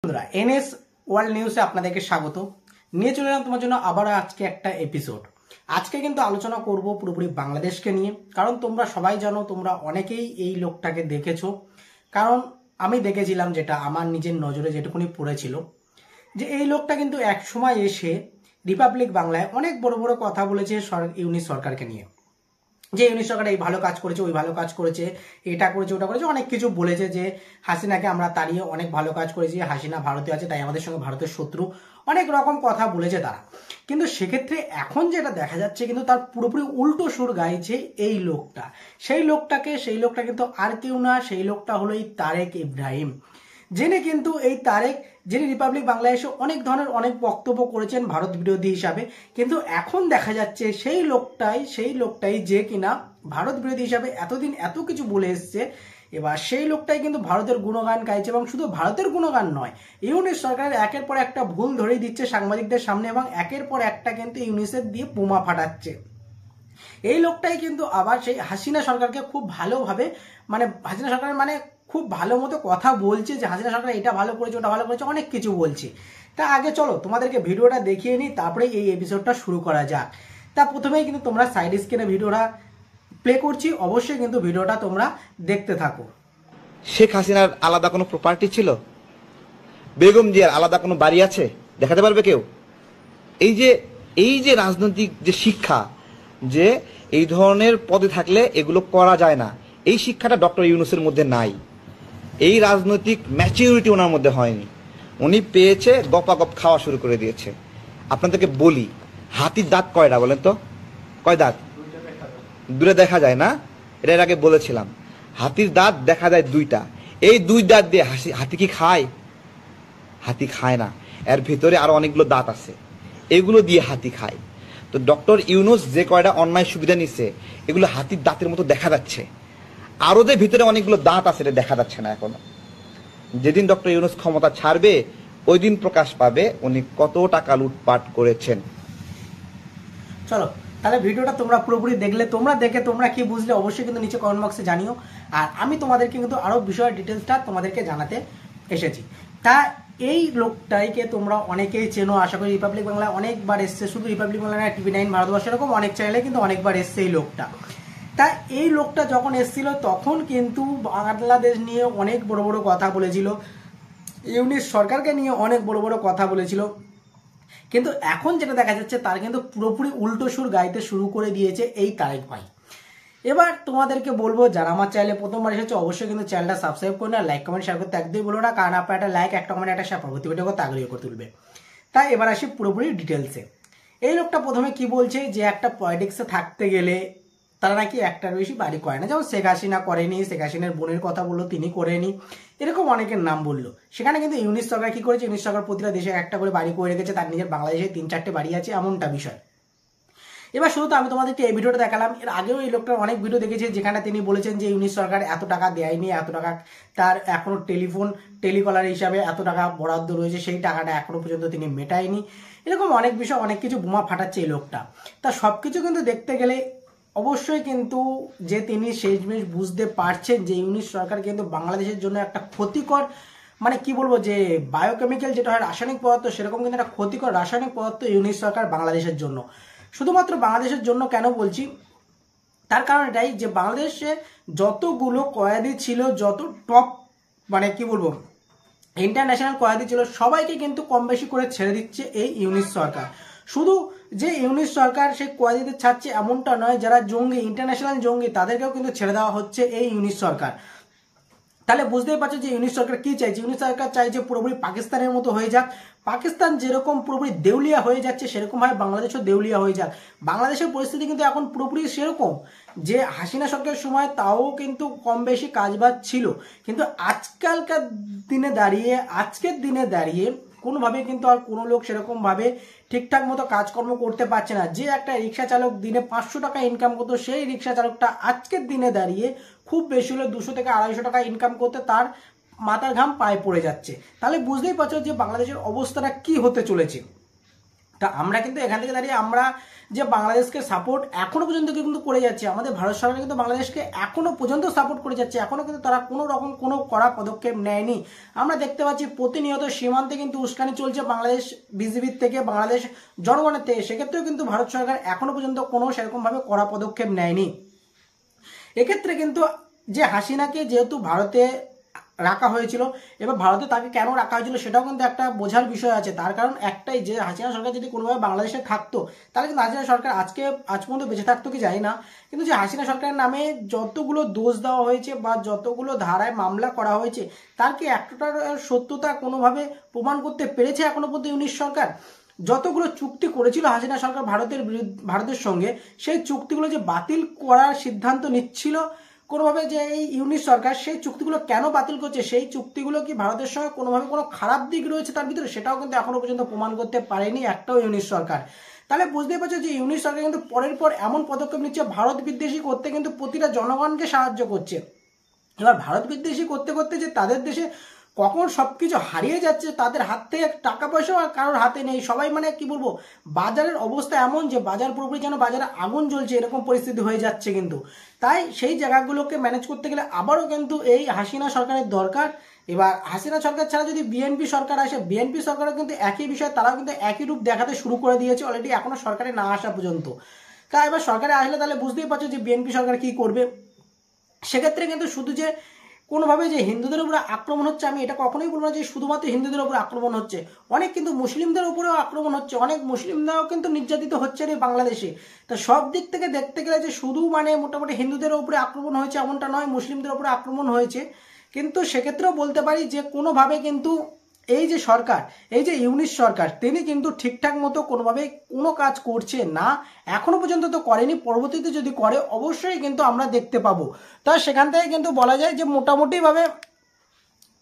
বন্ধুরা NS world নিউজে আপনাদেরকে স্বাগত নিয়ে চলে এলাম তোমার জন্য আবার আজকে একটা এপিসোড। আজকে কিন্তু আলোচনা করব পুরোপুরি বাংলাদেশকে নিয়ে, কারণ তোমরা সবাই জানো, তোমরা অনেকেই এই লোকটাকে দেখেছো। কারণ আমি দেখেছিলাম, যেটা আমার নিজের নজরে যেটুকুনি পড়েছিল, যে এই লোকটা কিন্তু এক সময় এসে রিপাবলিক বাংলায় অনেক বড় বড় কথা বলেছে ইউনিট সরকারকে নিয়ে, যে ইউনিট সরকার এই ভালো কাজ করেছে, ওই ভালো কাজ করেছে, এটা করেছে, ওটা করেছে, অনেক কিছু বলেছে। যে হাসিনাকে আমরা তাড়িয়ে অনেক ভালো কাজ করেছি, হাসিনা ভারতে আছে তাই আমাদের সঙ্গে ভারতের শত্রু, অনেক রকম কথা বলেছে তারা। কিন্তু সেক্ষেত্রে এখন যেটা দেখা যাচ্ছে, কিন্তু তার পুরোপুরি উল্টো সুর গাইছে এই লোকটা। সেই লোকটা কিন্তু আর কেউ না, সেই লোকটা হলো এই তারেক ইব্রাহিম। যিনি রিপাবলিক বাংলাদেশে অনেক ধরনের অনেক বক্তব্য করেছেন ভারত বিরোধী হিসাবে, কিন্তু এখন দেখা যাচ্ছে সেই লোকটাই যে কিনা ভারত বিরোধী হিসাবে এতদিন এত কিছু বলে এসছে, এবার সেই লোকটাই কিন্তু ভারতের গুণগান গাইছে। এবং শুধু ভারতের গুণগান নয়, ইউনিট সরকারের একের পর একটা ভুল ধরেই দিচ্ছে সাংবাদিকদের সামনে, এবং একের পর একটা কিন্তু ইউনিসেফ দিয়ে বোমা ফাটাচ্ছে। এই লোকটাই কিন্তু আবার সেই হাসিনা সরকারকে খুব ভালোভাবে, হাসিনা সরকারের খুব ভালো মতো কথা বলছে, যে হাসিনা সরকার এটা ভালো করেছে, ওটা ভালো করেছে, অনেক কিছু বলছে। তা আগে চলো তোমাদেরকে ভিডিওটা দেখিয়ে নিই, তারপরে এই এপিসোডটা শুরু করা যাক। তা প্রথমেই কিন্তু তোমরা সাইড স্ক্রিনে ভিডিওটা প্লে করছি, অবশ্যই কিন্তু ভিডিওটা তোমরা দেখতে থাকো। শেখ হাসিনার আলাদা কোনো প্রপার্টি ছিল? বেগম জিয়ার আলাদা কোনো বাড়ি আছে? দেখাতে পারবে কেউ? এই যে রাজনৈতিক যে শিক্ষা, যে এই ধরনের পদে থাকলে এগুলো করা যায় না, এই শিক্ষাটা ডক্টর ইউনূসের মধ্যে নাই। এই রাজনৈতিক ম্যাচিউরিটি ওনার মধ্যে হয়নি। উনি পেয়েছে, গপাগপ খাওয়া শুরু করে দিয়েছে। আপনাদেরকে বলি, হাতির দাঁত কয়টা বলেন তো? কয় দাঁত? দূরে দেখা যায় না? এর আগে বলেছিলাম, হাতির দাঁত দেখা যায় দুইটা। এই দুই দাঁত দিয়ে হাতি কি খায়? হাতি খায় না। এর ভিতরে আরো অনেকগুলো দাঁত আছে, এগুলো দিয়ে হাতি খায়। তো ডক্টর ইউনূস যে কয়টা অন্যায় সুবিধা নিচ্ছে, এগুলো হাতির দাঁতের মতো দেখা যাচ্ছে। আরো যে ভিতরে অনেকগুলো দাঁত আছে, এটা দেখা যাচ্ছে না এখনো। যেদিন ডক্টর ইউনূস ক্ষমতা ছাড়বে, ওই দিন প্রকাশ পাবে উনি কত টাকা লুটপাট করেছেন। চলো তাহলে ভিডিওটা তোমরা পুরোপুরি দেখলে, তোমরা কি বুঝলে অবশ্যই কিন্তু নিচে কমেন্ট বক্সে জানিও। আর আমি তোমাদেরকে কিন্তু আরো বিষয়ের ডিটেলসটা তোমাদেরকে জানাতে এসেছি। তা এই লোকটাইকে তোমরা অনেকেই চেনো, আশা করি রিপাবলিক বাংলায় অনেকবার এসছে। শুধু রিপাবলিক বাংলা না, টিভি 9 ভারতবর্ষ, এরকম অনেক চ্যানেলে কিন্তু অনেকবার এসছে এই লোকটা। তা এই লোকটা যখন এসেছিল তখন কিন্তু বাংলাদেশ নিয়ে অনেক বড় বড় কথা বলেছিল, ইউনিট সরকারকে নিয়ে অনেক বড় বড় কথা বলেছিল। কিন্তু এখন যেটা দেখা যাচ্ছে, তার কিন্তু পুরোপুরি উল্টো সুর গাইতে শুরু করে দিয়েছে এই তারেক ভাই। এবার তোমাদেরকে বলবো, যারা আমার চ্যানেলে প্রথমবার এসেছে অবশ্যই কিন্তু চ্যানেলটা সাবস্ক্রাইব করে না, লাইক কমেন্ট শেয়ার করতে একদমই বলো না, কারণ আপনার একটা লাইক, একটা কমেন্ট, একটা শেয়ার পরবর্তী ভিডিও করতে আগ্রহী করে তুলবে। তাই এবার আসি পুরোপুরি ডিটেলসে। এই লোকটা প্রথমে কি বলছে, যে একটা পলিটিক্সে থাকতে গেলে তারা নাকি একটার বেশি বাড়ি করে না। যেমন শেখ হাসিনা করেনি, শেখ হাসিনার বোনের কথা বললো, তিনি করেনি, এরকম অনেকের নাম বললো। সেখানে কিন্তু ইউনিট সরকার কি করেছে, ইউনিট সরকার প্রতিটা দেশে একটা করে বাড়ি করে রেখেছে, তার নিজের বাংলাদেশে 3-4টে বাড়ি আছে, এমনটা বিষয়। এবার শুধু তো আমি তোমাদেরকে এই ভিডিওটা দেখালাম, এর আগেও এই লোকটার অনেক ভিডিও দেখেছি, যেখানে তিনি বলেছেন যে ইউনিট সরকার এত টাকা দেয়নি, এত টাকা তার এখনো টেলিকলার হিসাবে এত টাকা বরাদ্দ রয়েছে, সেই টাকাটা এখনো পর্যন্ত তিনি মেটায়নি। এরকম অনেক বিষয়, অনেক কিছু বোমা ফাটাচ্ছে এই লোকটা। তা সবকিছু কিন্তু দেখতে গেলে অবশ্যই কিন্তু যে তিনি শেষমেশ বুঝতে পারছেন যে ইউনিট সরকার কিন্তু বাংলাদেশের জন্য একটা ক্ষতিকর, কি বলবো, যে বায়োকেমিক্যাল যেটা হয় রাসায়নিক পদার্থ, সেরকম কিন্তু একটা ক্ষতিকর রাসায়নিক পদার্থ ইউনিট সরকার বাংলাদেশের জন্য। শুধুমাত্র বাংলাদেশের জন্য কেন বলছি, তার কারণ এটাই যে বাংলাদেশে যতগুলো কয়েদি ছিল, যত টপ কি বলবো ইন্টারন্যাশনাল কয়েদি ছিল, সবাইকে কিন্তু কম বেশি করে ছেড়ে দিচ্ছে এই ইউনিট সরকার। শুধু যে ইউনিট সরকার সেই কয়েদিদের ছাড়ছে এমনটা নয়, যারা জঙ্গি, ইন্টারন্যাশনাল জঙ্গি, তাদেরকেও কিন্তু ছেড়ে দেওয়া হচ্ছে এই ইউনিট সরকার। তাহলে বুঝতেই পারছো যে ইউনিট সরকার কি চাইছে। ইউনিট সরকার চাইছে পুরোপুরি পাকিস্তানের মতো হয়ে যাক। পাকিস্তান যেরকম পুরোপুরি দেউলিয়া হয়ে যাচ্ছে, সেরকম ভাবে বাংলাদেশও দেউলিয়া হয়ে যাক। বাংলাদেশের পরিস্থিতি কিন্তু এখন পুরোপুরি সেরকম, যে হাসিনা সরকারের সময় তাও কিন্তু কম বেশি কাজবাজ ছিল, কিন্তু আজকের দিনে দাঁড়িয়ে কোনোভাবে কিন্তু আর কোনো লোক সেরকম ভাবে ঠিকঠাক মতো কাজকর্ম করতে পারছে না। যে একটা রিক্সা চালক দিনে 500 টাকা ইনকাম করতো, সেই রিক্সা চালকটা আজকের দিনে দাঁড়িয়ে খুব বেশি হলে 200 থেকে 250 টাকা ইনকাম করতে তার মাথার ঘাম পায়ে পড়ে যাচ্ছে। তাহলে বুঝতেই পারছো যে বাংলাদেশের অবস্থাটা কি হতে চলেছে। তা আমরা কিন্তু এখান থেকে দাঁড়িয়ে আমরা যে বাংলাদেশকে সাপোর্ট এখনো পর্যন্ত কিন্তু করে যাচ্ছে, আমাদের ভারত সরকার কিন্তু বাংলাদেশকে এখনো পর্যন্ত সাপোর্ট করে যাচ্ছে, এখনো কিন্তু তারা কোনো রকম কোনো কড়া পদক্ষেপ নেয়নি। আমরা দেখতে পাচ্ছি প্রতিনিয়ত সীমান্তে কিন্তু উস্কানি চলছে বাংলাদেশ বিজেপির থেকে, বাংলাদেশ জনগণের থেকে, সেক্ষেত্রেও কিন্তু ভারত সরকার এখনো পর্যন্ত কোনো সেরকমভাবে কড়া পদক্ষেপ নেয়নি। এক্ষেত্রে কিন্তু যে হাসিনাকে যেহেতু ভারতে রাখা হয়েছিল, এবার ভারতে তাকে কেন রাখা হয়েছিল সেটাও কিন্তু একটা বোঝার বিষয় আছে। তার কারণ একটাই, যে হাসিনা সরকার যদি কোনোভাবে বাংলাদেশে থাকতো তাহলে কিন্তু হাসিনা সরকার আজ পর্যন্ত বেঁচে থাকতো কি জানি না, কিন্তু যে হাসিনা সরকারের নামে যতগুলো দোষ দেওয়া হয়েছে বা যতগুলো ধারায় মামলা করা হয়েছে তার কি একটার সত্যতা কোনোভাবে প্রমাণ করতে পেরেছে এখনো পর্যন্ত ইউনিশ সরকার? যতগুলো চুক্তি করেছিল হাসিনা সরকার ভারতের সঙ্গে, সেই চুক্তিগুলো যে বাতিল করার সিদ্ধান্ত নিচ্ছিল কোনোভাবে, যে এই ইউনিশ সরকার সেই চুক্তিগুলো কেন বাতিল করছে, সেই চুক্তিগুলো কি ভারতের সঙ্গে কোনোভাবে কোনো খারাপ দিক রয়েছে তার ভিতরে, সেটাও কিন্তু এখনো পর্যন্ত প্রমাণ করতে পারেনি একটাও ইউনিশ সরকার। তাহলে বুঝতেই পারছো যে ইউনিশ সরকার কিন্তু পরের পর এমন পদক্ষেপ নিচ্ছে ভারত বিদ্বেষী করতে, কিন্তু প্রতিটা জনগণকে সাহায্য করছে। এবার ভারত বিদ্বেষী করতে করতে যে তাদের দেশে কখন সবকিছু হারিয়ে যাচ্ছে, তাদের হাত থেকে টাকা পয়সা আর কারোর হাতে নেই, সবাই মানে কি বলবো, বাজারের অবস্থা এমন যে বাজার পুরোপুরি যেন বাজারে আগুন জ্বলছে এরকম পরিস্থিতি হয়ে যাচ্ছে কিন্তু। তাই সেই জায়গাগুলোকে ম্যানেজ করতে গেলে আবারও কিন্তু এই হাসিনা সরকারের দরকার। এবার হাসিনা সরকার ছাড়া যদি বিএনপি সরকার আসে, বিএনপি সরকারও কিন্তু একই বিষয়, তারাও কিন্তু একই রূপ দেখাতে শুরু করে দিয়েছে অলরেডি, এখনো সরকারে না আসা পর্যন্ত। তাই এবার সরকারে আসলে তাহলে বুঝতেই পারছো যে বিএনপি সরকার কি করবে। সেক্ষেত্রে কিন্তু শুধু যে কোনোভাবে যে হিন্দুদের উপরে আক্রমণ হচ্ছে, আমি এটা কখনোই বলবো না যে শুধুমাত্র হিন্দুদের উপরে আক্রমণ হচ্ছে, অনেক কিন্তু মুসলিমদের উপরেও আক্রমণ হচ্ছে, অনেক মুসলিমরাও কিন্তু নির্যাতিত হচ্ছে রে বাংলাদেশে। তো সব দিক থেকে দেখতে গেলে যে শুধু মানে মোটামুটি হিন্দুদের উপরে আক্রমণ হয়েছে এমনটা নয়, মুসলিমদের উপরে আক্রমণ হয়েছে। কিন্তু সেক্ষেত্রেও বলতে পারি যে কোনোভাবে কিন্তু এই যে সরকার, এই যে ইউনিশ সরকার, তিনি কিন্তু ঠিকঠাক মতো কোনোভাবে কোনো কাজ করছে না, এখনো পর্যন্ত তো করেনি, পরবর্তীতে যদি করে অবশ্যই কিন্তু আমরা দেখতে পাবো। তা সেখান থেকে কিন্তু বলা যায় যে মোটামুটিভাবে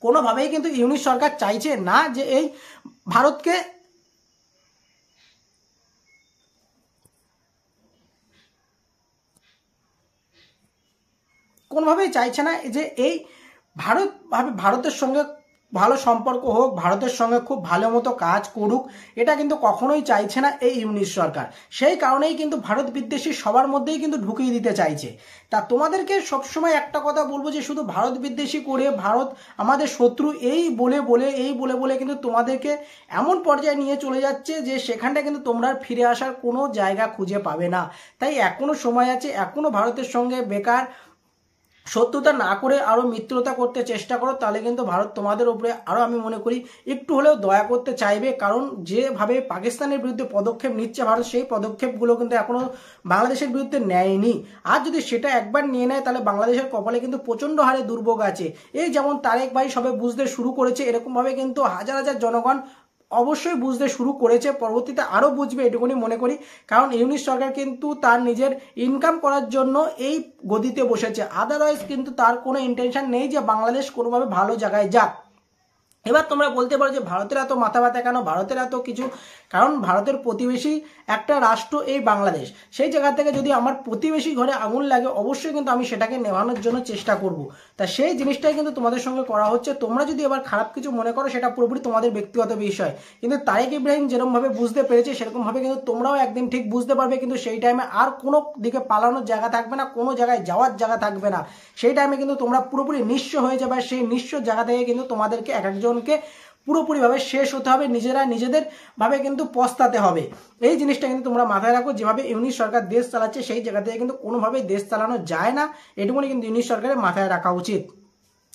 কোনোভাবেই কিন্তু ইউনিশ সরকার চাইছে না যে এই ভারতকে কোনোভাবেই চাইছে না যে এই ভারতের সঙ্গে ভালো সম্পর্ক হোক, ভারতের সঙ্গে খুব ভালো মতো কাজ করুক, এটা কিন্তু কখনোই চাইছে না এই ইউনিশ সরকার। সেই কারণেই কিন্তু ভারত বিদ্বেষী সবার মধ্যেই কিন্তু ঢুকিয়ে দিতে চাইছে। তা তোমাদেরকে সবসময় একটা কথা বলবো যে শুধু ভারত বিদ্বেষী করে ভারত আমাদের শত্রু এই বলে কিন্তু তোমাদেরকে এমন পর্যায়ে নিয়ে চলে যাচ্ছে যে সেখানটা কিন্তু তোমরা ফিরে আসার কোনো জায়গা খুঁজে পাবে না। তাই এখনো সময় আছে, এখনো ভারতের সঙ্গে বেকার শত্রুতা না করে আরো মিত্রতা করতে চেষ্টা করো, তাহলে কিন্তু ভারত তোমাদের উপরে আরো আমি মনে করি একটু হলেও দয়া করতে চাইবে। কারণ যেভাবে পাকিস্তানের বিরুদ্ধে পদক্ষেপ নিচ্ছে ভারত, সেই পদক্ষেপগুলো কিন্তু এখনো বাংলাদেশের বিরুদ্ধে নেয়নি। আর যদি সেটা একবার নিয়ে নেয় তাহলে বাংলাদেশের কপালে কিন্তু প্রচন্ড হারে দুর্ভোগ আছে। এই যেমন তারেক ভাই সবে বুঝতে শুরু করেছে, এরকম ভাবে কিন্তু হাজার হাজার জনগণ অবশ্যই বুঝতে শুরু করেছে, পরবর্তীতে আরো বুঝবে এটুকুনি মনে করি। কারণ ইউনিশ সরকার কিন্তু তার নিজের ইনকাম করার জন্য এই গদিতে বসেছে, আদারওয়াইজ কিন্তু তার কোনো ইন্টেনশন নেই যে বাংলাদেশ কোনোভাবে ভালো জায়গায় যাক। এবার তোমরা বলতে পারো যে ভারতের এত মাথা ব্যথা কেন, ভারতের এত কিছু, কারণ ভারতের প্রতিবেশী একটা রাষ্ট্র এই বাংলাদেশ। সেই জায়গা থেকে যদি আমার প্রতিবেশী ঘরে আগুন লাগে অবশ্যই কিন্তু আমি সেটাকে নেভানোর জন্য চেষ্টা করব। তা সেই জিনিসটাই কিন্তু তোমাদের সঙ্গে করা হচ্ছে। তোমরা যদি এবার খারাপ কিছু মনে করো সেটা পুরোপুরি তোমাদের ব্যক্তিগত বিষয়, কিন্তু তারেক ইব্রাহিম যেরকম ভাবে বুঝতে পেরেছে সেরকম ভাবে কিন্তু তোমরাও একদিন ঠিক বুঝতে পারবে। কিন্তু সেই টাইমে আর কোনো দিকে পালানোর জায়গা থাকবে না, কোনো জায়গায় যাওয়ার জায়গা থাকবে না। সেই টাইমে কিন্তু তোমরা পুরোপুরি নিঃস্ব হয়ে যাবে। সেই নিঃস্ব জায়গা থেকে কিন্তু তোমাদেরকে এক একজনকে পুরোপুরিভাবে শেষ হতে হবে, নিজেরা নিজেদের ভাবে কিন্তু পস্তাতে হবে। এই জিনিসটা কিন্তু তোমরা মাথায় রাখো। যেভাবে ইউনিশ সরকার দেশ চালাচ্ছে সেই জায়গা থেকে কিন্তু কোনোভাবেই দেশ চালানো যায় না, এটুকুনি কিন্তু ইউনিশ সরকারের মাথায় রাখা উচিত।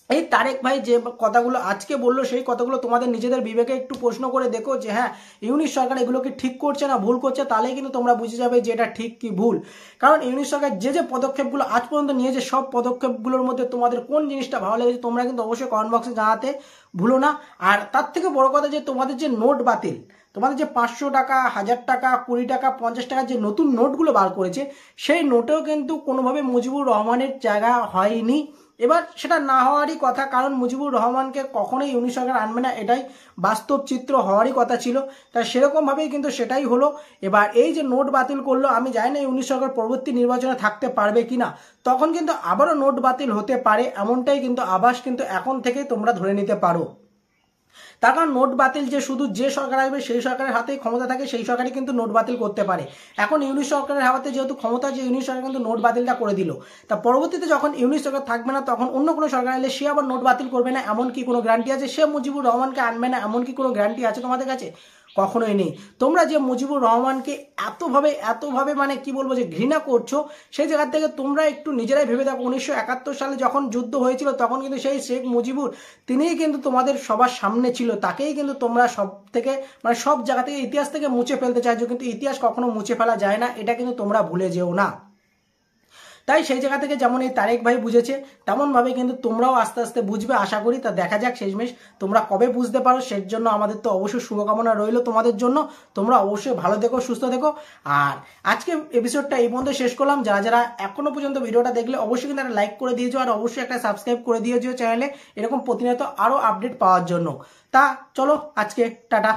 এই তারেক ভাই যে কথাগুলো আজকে বললো সেই কথাগুলো তোমাদের নিজেদের বিবেকে একটু প্রশ্ন করে দেখো যে হ্যাঁ ইউনিশ সরকার এগুলোকে ঠিক করছে না ভুল করছে, তাহলেই কিন্তু তোমরা বুঝে যাবে যে এটা ঠিক কি ভুল। কারণ ইউনিশ সরকার যে পদক্ষেপগুলো আজ পর্যন্ত নিয়েছে সব পদক্ষেপগুলোর মধ্যে তোমাদের কোন জিনিসটা ভালো লেগেছে তোমরা কিন্তু অবশ্যই কমেন্ট বক্সে জানাতে ভুলো না। আর তার থেকে বড় কথা যে তোমাদের যে নোট বাতিল, তোমাদের যে 500 টাকা, 1000 টাকা, 20 টাকা, 50 টাকার যে নতুন নোটগুলো বার করেছে সেই নোটেও কিন্তু কোনোভাবে মুজিবুর রহমানের জায়গা হয়নি। এবার সেটা না হওয়ারই কথা, কারণ মুজিবুর রহমানকে কখনোই ইউনিশ সরকার আনবে না, এটাই বাস্তব চিত্র হওয়ারই কথা ছিল। তাই সেরকমভাবেই কিন্তু সেটাই হলো। এবার এই যে নোট বাতিল করলো, আমি জানি না ইউনিশ সরকার পরবর্তী নির্বাচনে থাকতে পারবে কিনা, তখন কিন্তু আবারও নোট বাতিল হতে পারে, এমনটাই কিন্তু আভাস কিন্তু এখন থেকে তোমরা ধরে নিতে পারো। তার কারণ নোট বাতিল যে শুধু যে সরকার আসবে সেই সরকারের হাতেই ক্ষমতা থাকে, সেই সরকারই কিন্তু নোট বাতিল করতে পারে। এখন ইউনিট সরকারের হাতে যেহেতু ক্ষমতা, যে ইউনিট সরকার কিন্তু নোট বাতিলটা করে দিল, তা পরবর্তীতে যখন ইউনিট সরকার থাকবে না তখন অন্য কোনো সরকার এলে সে আবার নোট বাতিল করবে না এমন কি কোনো গ্যারান্টি আছে? সে মুজিবুর রহমানকে আনবে না এমন কি কোনো গ্যারান্টি আছে তোমাদের কাছে? কখনোই নেই। তোমরা যে মুজিবুর রহমানকে এতভাবে মানে কি বলবো যে ঘৃণা করছো, সেই জায়গা থেকে তোমরা একটু নিজেরাই ভেবে দেখো 1971 সালে যখন যুদ্ধ হয়েছিল তখন কিন্তু সেই শেখ মুজিবুর তিনিই কিন্তু তোমাদের সবার সামনে ছিল, তাকেই কিন্তু তোমরা সব থেকে মানে সব জায়গা থেকে ইতিহাস থেকে মুছে ফেলতে চাইছো, কিন্তু ইতিহাস কখনো মুছে ফেলা যায় না, এটা কিন্তু তোমরা ভুলে যেও না। তাই সেই জায়গা থেকে যেমন এই তারেক ভাই বুঝেছে তেমনভাবে কিন্তু তোমরাও আস্তে আস্তে বুঝবে আশা করি। তা দেখা যাক শেষমেশ তোমরা কবে বুঝতে পারো, সেই জন্য আমাদের তো অবশ্যই শুভকামনা রইল তোমাদের জন্য। তোমরা অবশ্যই ভালো থেকো, সুস্থ থেকো। আর আজকে এপিসোডটা এই পর্যন্ত শেষ করলাম। যারা যারা এখনো পর্যন্ত ভিডিওটা দেখলে অবশ্যই কিন্তু একটা লাইক করে দিয়েছো আর অবশ্যই একটা সাবস্ক্রাইব করে দিয়েছো চ্যানেলে, এরকম প্রতিনিয়ত আরও আপডেট পাওয়ার জন্য। তা চলো আজকে টাটা।